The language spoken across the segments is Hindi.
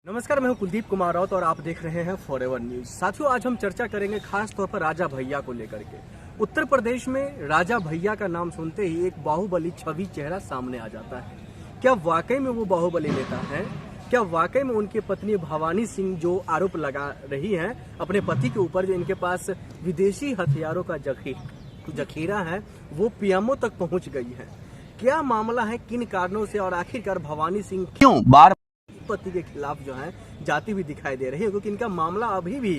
नमस्कार, मैं हूं कुलदीप कुमार राउत और आप देख रहे हैं फॉरएवर न्यूज। साथियों, आज हम चर्चा करेंगे खास तौर पर राजा भैया को लेकर के। उत्तर प्रदेश में राजा भैया का नाम सुनते ही एक बाहुबली छवि चेहरा सामने आ जाता है। क्या वाकई में वो बाहुबली नेता है? क्या वाकई में उनकी पत्नी भवानी सिंह जो आरोप लगा रही हैं अपने पति के ऊपर, जो इनके पास विदेशी हथियारों का जखीरा है, वो पीएमओ तक पहुंच गई है? क्या मामला है, किन कारणों से, और आखिरकार भवानी सिंह क्यों बार पति के खिलाफ जो है जाती हुई दिखाई दे रही है? क्योंकि इनका मामला अभी भी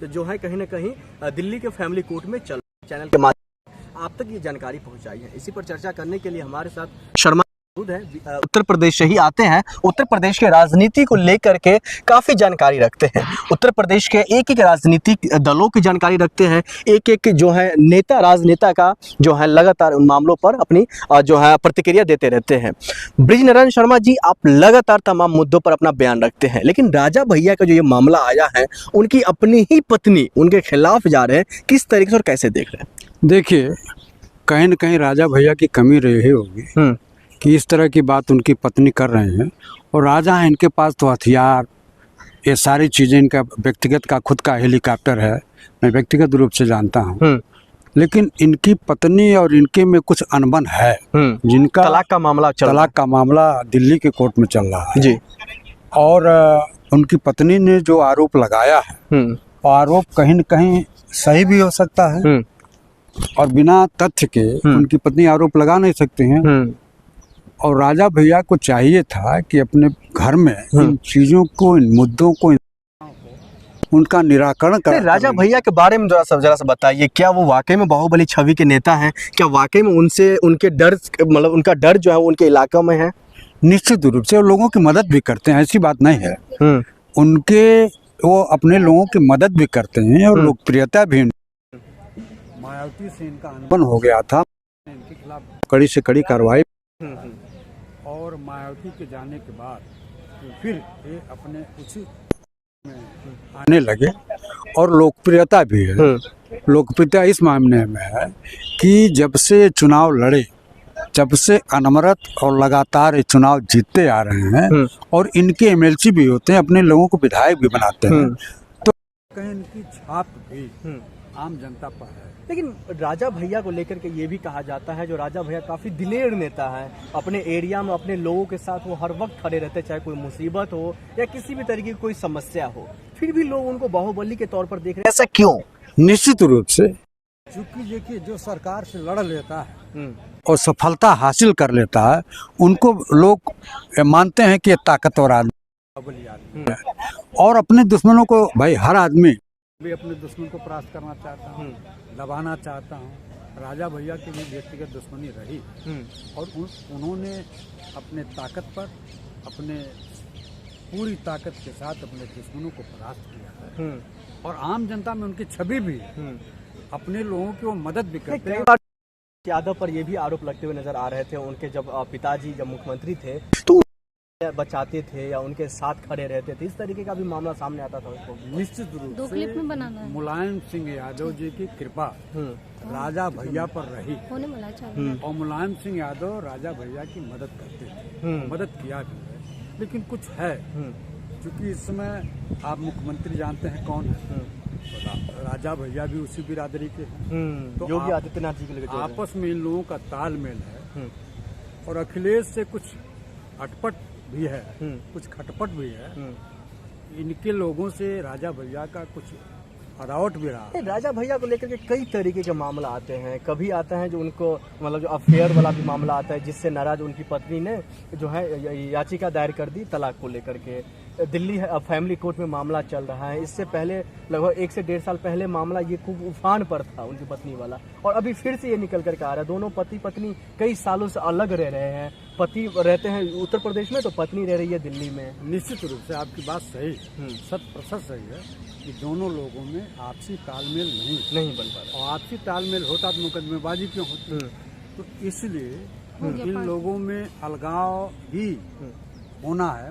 जो है कहीं ना कहीं दिल्ली के फैमिली कोर्ट में चल चैनल के माध्यम आप तक ये जानकारी पहुंचाई है। इसी पर चर्चा करने के लिए हमारे साथ शर्मा है, उत्तर प्रदेश से ही आते हैं। उत्तर प्रदेश के राजनीति को लेकर के काफी जानकारी रखते हैं। उत्तर प्रदेश के एक एक राजनीतिक दलों की जानकारी रखते हैं। एक एक जो है नेता, राजनेता का जो है लगातार उन मामलों पर अपनी जो है प्रतिक्रिया देते रहते हैं। बृजनारायण शर्मा जी, आप लगातार तमाम मुद्दों पर अपना बयान रखते हैं, लेकिन राजा भैया का जो ये मामला आया है, उनकी अपनी ही पत्नी उनके खिलाफ जा रहे हैं, किस तरीके से और कैसे देख रहे हैं? देखिए, कहीं न कहीं राजा भैया की कमी रही होगी कि इस तरह की बात उनकी पत्नी कर रहे हैं। और राजा है, इनके पास तो हथियार, ये सारी चीज़ें, इनका व्यक्तिगत का खुद का हेलीकॉप्टर है, मैं व्यक्तिगत रूप से जानता हूँ। लेकिन इनकी पत्नी और इनके में कुछ अनबन है, जिनका तलाक का मामला दिल्ली के कोर्ट में चल रहा है जी। और उनकी पत्नी ने जो आरोप लगाया है, आरोप कहीं न कहीं सही भी हो सकता है और बिना तथ्य के उनकी पत्नी आरोप लगा नहीं सकती हैं। और राजा भैया को चाहिए था कि अपने घर में इन चीज़ों को, इन मुद्दों को, उनका निराकरण कर। राजा भैया के बारे में जरा सा बताइए, क्या वो वाकई में बाहुबली छवि के नेता हैं? क्या वाकई में उनके डर, मतलब उनका डर जो है वो उनके इलाकों में है? निश्चित रूप से लोगों की मदद भी करते हैं, ऐसी बात नहीं है। वो अपने लोगों की मदद भी करते हैं और लोकप्रियता भी। मायावती से इनका अनबन हो गया था, इनके खिलाफ कड़ी से कड़ी कार्रवाई, और मायावती के जाने के बाद फिर ये अपने उचित में आने लगे। और लोकप्रियता भी है। लोकप्रियता इस मामले में है कि जब से चुनाव लड़े, जब से अनवरत और लगातार ये चुनाव जीतते आ रहे हैं और इनके एमएलसी भी होते हैं, अपने लोगों को विधायक भी बनाते हैं, तो कहीं इनकी छाप भी आम जनता पर है। लेकिन राजा भैया को लेकर के ये भी कहा जाता है, जो राजा भैया काफी दिलेर नेता है, अपने एरिया में अपने लोगों के साथ वो हर वक्त खड़े रहते, चाहे कोई मुसीबत हो या किसी भी तरीके की कोई समस्या हो, फिर भी लोग उनको बाहुबली के तौर पर देख रहे हैं। ऐसा क्यों? निश्चित रूप से चूंकि देखिए, जो सरकार से लड़ लेता है और सफलता हासिल कर लेता है, उनको लोग मानते हैं कि ये ताकतवर आदमी है। और अपने दुश्मनों को, भाई हर आदमी भी अपने दुश्मन को परास्त करना चाहता हूँ, दबाना चाहता हूँ। राजा भैया की भी व्यक्तिगत दुश्मनी रही और उन्होंने अपने ताकत पर, अपने पूरी ताकत के साथ अपने दुश्मनों को परास्त किया है। और आम जनता में उनकी छवि भी है, अपने लोगों की वो मदद भी करते हैं। यादव पर ये भी आरोप लगते हुए नजर आ रहे थे, उनके जब पिताजी जब मुख्यमंत्री थे तो बचाते थे या उनके साथ खड़े रहते थे, इस तरीके का भी मामला सामने आता था उसको। निश्चित रूप से मुलायम सिंह यादव जी की कृपा राजा भैया पर रही और मुलायम सिंह यादव राजा भैया की मदद करते थे, मदद किया भी है। लेकिन कुछ है, क्योंकि इस समय आप मुख्यमंत्री जानते हैं कौन है, राजा भैया भी उसी बिरादरी के हैं, तो योगी आदित्यनाथ जी के लिए आपस में इन लोगों का तालमेल है। और अखिलेश से कुछ अटपट भी है, कुछ खटपट भी है। इनके लोगों से राजा भैया का कुछ अरावट भी रहा। राजा भैया को लेकर के कई तरीके के मामला आते हैं। कभी आता है जो उनको, मतलब जो अफेयर वाला भी मामला आता है, जिससे नाराज उनकी पत्नी ने जो है याचिका दायर कर दी तलाक को लेकर के। दिल्ली फैमिली कोर्ट में मामला चल रहा है। इससे पहले लगभग 1 से 1.5 साल पहले मामला ये खूब उफान पर था, उनकी पत्नी वाला, और अभी फिर से ये निकल करके आ रहा है। दोनों पति पत्नी कई सालों से अलग रह रहे हैं। पति रहते हैं उत्तर प्रदेश में तो पत्नी रह रही है दिल्ली में। निश्चित रूप से आपकी बात सही, 100% सही है कि दोनों लोगों में आपसी तालमेल नहीं बन पा रहा। और आपसी तालमेल होता तो मुकदमेबाजी क्यों होती? तो इसलिए इन लोगों में अलगाव ही होना है।